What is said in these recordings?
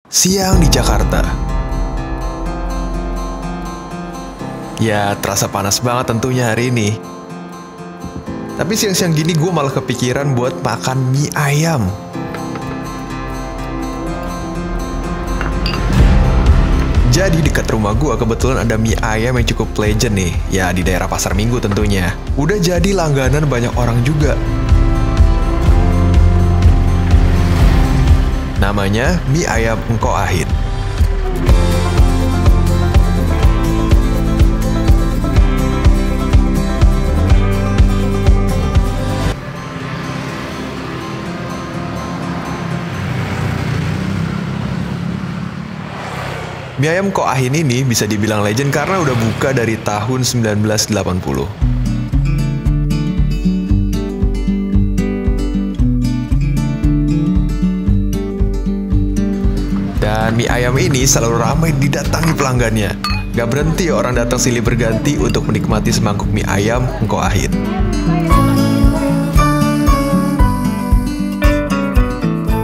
Siang di Jakarta. Ya, terasa panas banget tentunya hari ini. Tapi siang-siang gini gue malah kepikiran buat makan mie ayam. Jadi dekat rumah gue kebetulan ada mie ayam yang cukup legend nih. Ya, di daerah Pasar Minggu tentunya. Udah jadi langganan banyak orang juga. Namanya mie ayam Engko Ahin. Mie ayam Engko Ahin ini bisa dibilang legend karena udah buka dari tahun 1980. Dan mie ayam ini selalu ramai didatangi pelanggannya. Gak berhenti orang datang silih berganti untuk menikmati semangkuk mie ayam Engko Ahin.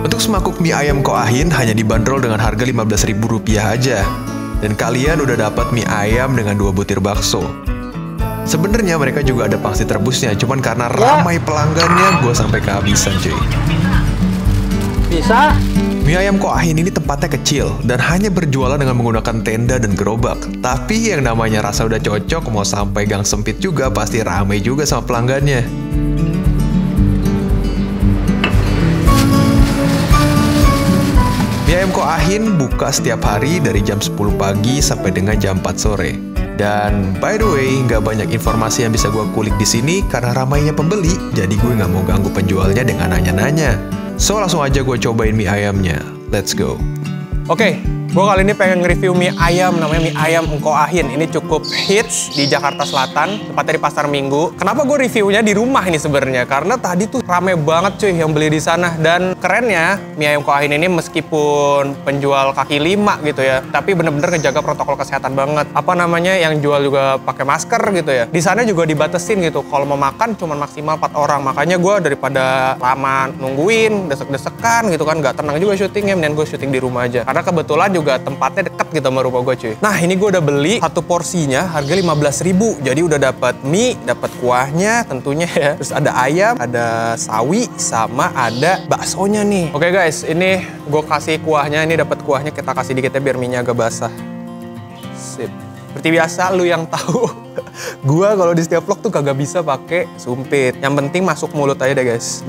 Untuk semangkuk mie ayam Engko Ahin hanya dibanderol dengan harga Rp15.000 aja. Dan kalian udah dapat mie ayam dengan 2 butir bakso. Sebenarnya mereka juga ada pangsit rebusnya, cuman karena ramai pelanggannya gue sampai kehabisan cuy. Bisa? Mie ayam Engko Ahin ini tempatnya kecil dan hanya berjualan dengan menggunakan tenda dan gerobak. Tapi yang namanya rasa udah cocok, mau sampai gang sempit juga pasti ramai juga sama pelanggannya. Mie ayam Engko Ahin buka setiap hari dari jam 10 pagi sampai dengan jam 4 sore. Dan by the way, nggak banyak informasi yang bisa gue kulik di sini karena ramainya pembeli, jadi gue nggak mau ganggu penjualnya dengan nanya-nanya. So, langsung aja gue cobain mie ayamnya. Let's go. Oke, gue kali ini pengen nge-review mie ayam, namanya mie ayam Engko Ahin. Ini cukup hits di Jakarta Selatan, tepatnya di Pasar Minggu. Kenapa gue reviewnya di rumah ini sebenarnya? Karena tadi tuh rame banget cuy yang beli di sana. Dan kerennya, mie ayam Engko Ahin ini meskipun penjual kaki lima gitu ya, tapi bener-bener ngejaga protokol kesehatan banget. Apa namanya, yang jual juga pakai masker gitu ya. Di sana juga dibatesin gitu, kalau mau makan cuma maksimal 4 orang. Makanya gue daripada lama nungguin, desek-desekan gitu kan, nggak tenang juga syutingnya, mending gue syuting di rumah aja. Karena kebetulan juga tempatnya deket gitu sama rumah gue cuy. Nah, ini gue udah beli satu porsinya harga 15.000. Jadi udah dapat mie, dapat kuahnya tentunya ya. Terus ada ayam, ada sawi, sama ada baksonya nih. Oke guys, ini gue kasih kuahnya, ini dapat kuahnya, kita kasih dikit ya biar mie-nya agak basah. Sip. Seperti biasa lu yang tahu. Gue kalau di setiap vlog tuh kagak bisa pakai sumpit. Yang penting masuk mulut aja deh guys.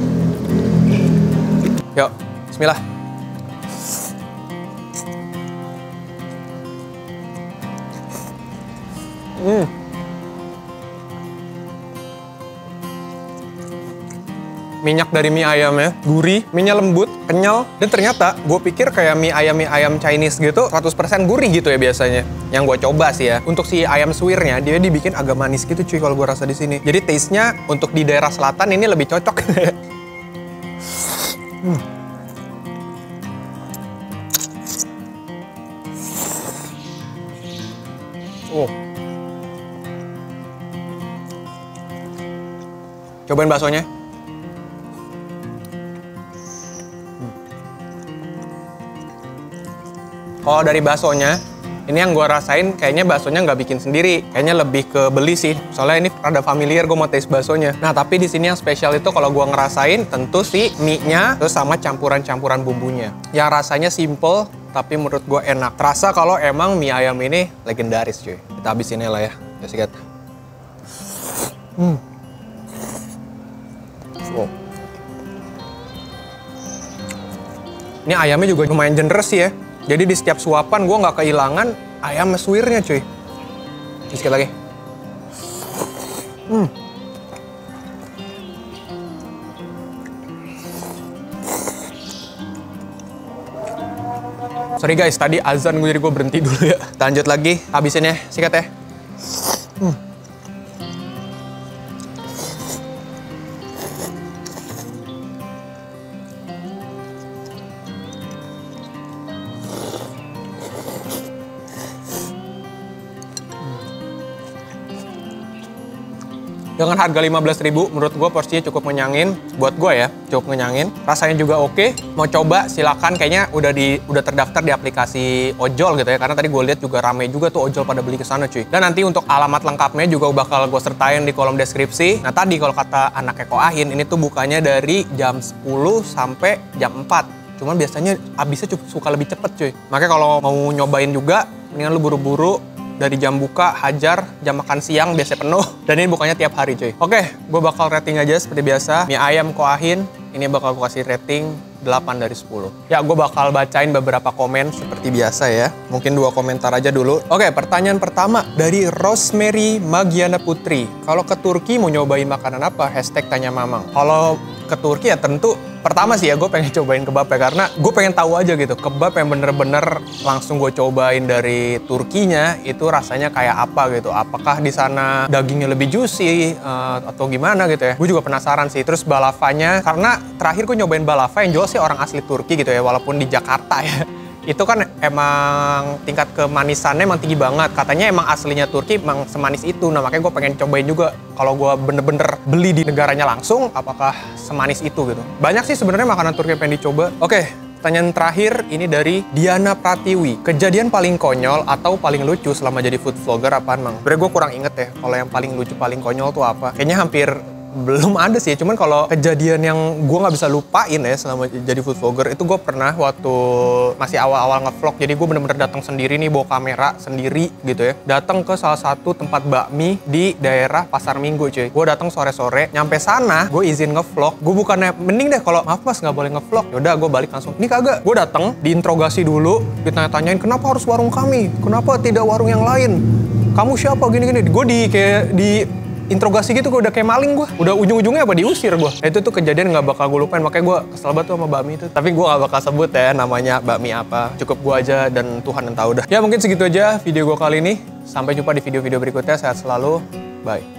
Yuk, bismillah. Minyak dari mie ayamnya gurih, mie-nya lembut, kenyal, dan ternyata gue pikir kayak mie ayam Chinese gitu 100% gurih gitu ya biasanya. Yang gue coba sih ya, untuk si ayam suwirnya dia dibikin agak manis gitu cuy kalau gue rasa di sini. Jadi taste-nya untuk di daerah selatan ini lebih cocok. Oh. Cobain baksonya. Kalau dari baksonya, ini yang gue rasain kayaknya baksonya nggak bikin sendiri. Kayaknya lebih ke beli sih. Soalnya ini rada familiar gue mau taste baksonya. Nah, tapi di sini yang spesial itu kalau gue ngerasain tentu si mie-nya terus sama campuran-campuran bumbunya. Yang rasanya simple, tapi menurut gue enak. Terasa kalau emang mie ayam ini legendaris cuy. Kita habisinnya lah ya. Ya sikat. Wow. Ini ayamnya juga lumayan generous sih ya. Jadi di setiap suapan gue nggak kehilangan ayam suwirnya cuy. Sedikit lagi. Sorry guys, tadi azan gue jadi gue berhenti dulu ya. Lanjut lagi, habisinnya, sikat ya. Dengan harga 15.000, menurut gue porsinya cukup ngenyangin. Buat gue ya, cukup ngenyangin. Rasanya juga oke. Mau coba silakan, kayaknya udah terdaftar di aplikasi ojol gitu ya. Karena tadi gue lihat juga rame juga tuh ojol pada beli ke sana cuy. Dan nanti untuk alamat lengkapnya juga bakal gue sertain di kolom deskripsi. Nah tadi kalau kata anak Eko Ahin, ini tuh bukanya dari jam 10 sampai jam 4. Cuman biasanya habisnya suka lebih cepet cuy. Makanya kalau mau nyobain juga, mendingan lu buru-buru dari jam buka, hajar, jam makan siang biasanya penuh. Dan ini bukanya tiap hari cuy. Oke, gue bakal rating aja seperti biasa. Mie ayam Ko Ahin, ini bakal gue kasih rating 8 dari 10. Ya, gue bakal bacain beberapa komen seperti biasa ya. Mungkin 2 komentar aja dulu. Oke, pertanyaan pertama dari Rosemary Magiana Putri. Kalau ke Turki mau nyobain makanan apa? Hashtag tanya Mamang. Kalau ke Turki ya tentu pertama sih ya gue pengen cobain kebab ya, karena gue pengen tahu aja gitu kebab yang bener-bener langsung gue cobain dari Turkinya itu rasanya kayak apa gitu. Apakah di sana dagingnya lebih juicy atau gimana gitu ya. Gue juga penasaran sih. Terus balavanya, karena terakhir gue nyobain balava yang jual sih orang asli Turki gitu ya, walaupun di Jakarta ya. Itu kan emang tingkat kemanisannya emang tinggi banget. Katanya emang aslinya Turki emang semanis itu. Nah makanya gue pengen cobain juga kalau gue bener-bener beli di negaranya langsung, apakah semanis itu gitu. Banyak sih sebenarnya makanan Turki yang pengen dicoba. Oke, pertanyaan terakhir ini dari Diana Pratiwi. Kejadian paling konyol atau paling lucu selama jadi food vlogger apaan, Mang? Sebenernya gue kurang inget ya kalau yang paling lucu, paling konyol tuh apa. Kayaknya hampir belum ada sih, cuman kalau kejadian yang gue nggak bisa lupain ya selama jadi food vlogger itu gue pernah waktu masih awal-awal ngevlog. Jadi gue bener-bener datang sendiri nih, bawa kamera sendiri gitu ya, datang ke salah satu tempat bakmi di daerah Pasar Minggu cuy. Gue datang sore-sore, nyampe sana gue izin ngevlog. Gue bukannya mending deh kalau maaf mas nggak boleh ngevlog, yaudah gue balik langsung. Ini kagak, gue datang diinterogasi dulu, ditanya-tanyain kenapa harus warung kami, kenapa tidak warung yang lain, kamu siapa, gini-gini. Gue di interogasi gitu, gue udah kayak maling gue. Udah ujung-ujungnya apa diusir gue. Nah, itu tuh kejadian gak bakal gue lupain. Makanya gue kesel banget tuh sama bakmi itu. Tapi gue gak bakal sebut ya namanya bakmi apa. Cukup gue aja dan Tuhan yang tahu dah. Ya mungkin segitu aja video gue kali ini. Sampai jumpa di video-video berikutnya. Sehat selalu. Bye.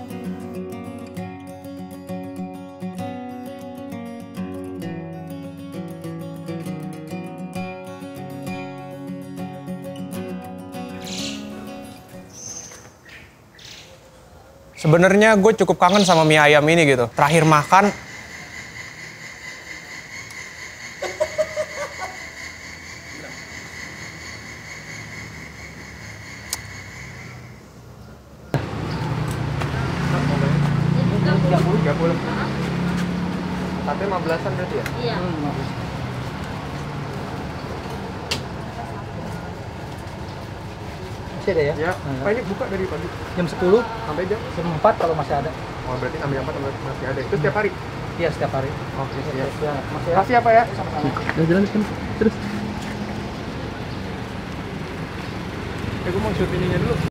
Sebenarnya gue cukup kangen sama mie ayam ini gitu. Terakhir makan sate 15-an berarti ya? Iya. Masih ada ya? Ya. Pak ini buka dari pagi Jam 10 sampai jam? jam 4 kalau masih ada. Oh berarti sampai jam 4 masih ada. Itu setiap hari? Iya, setiap hari. Oke, siap. Ya, masih ya. Makasih ya Pak ya. Sama-sama. Udah jalan terus. Gue mau shoot ininya dulu.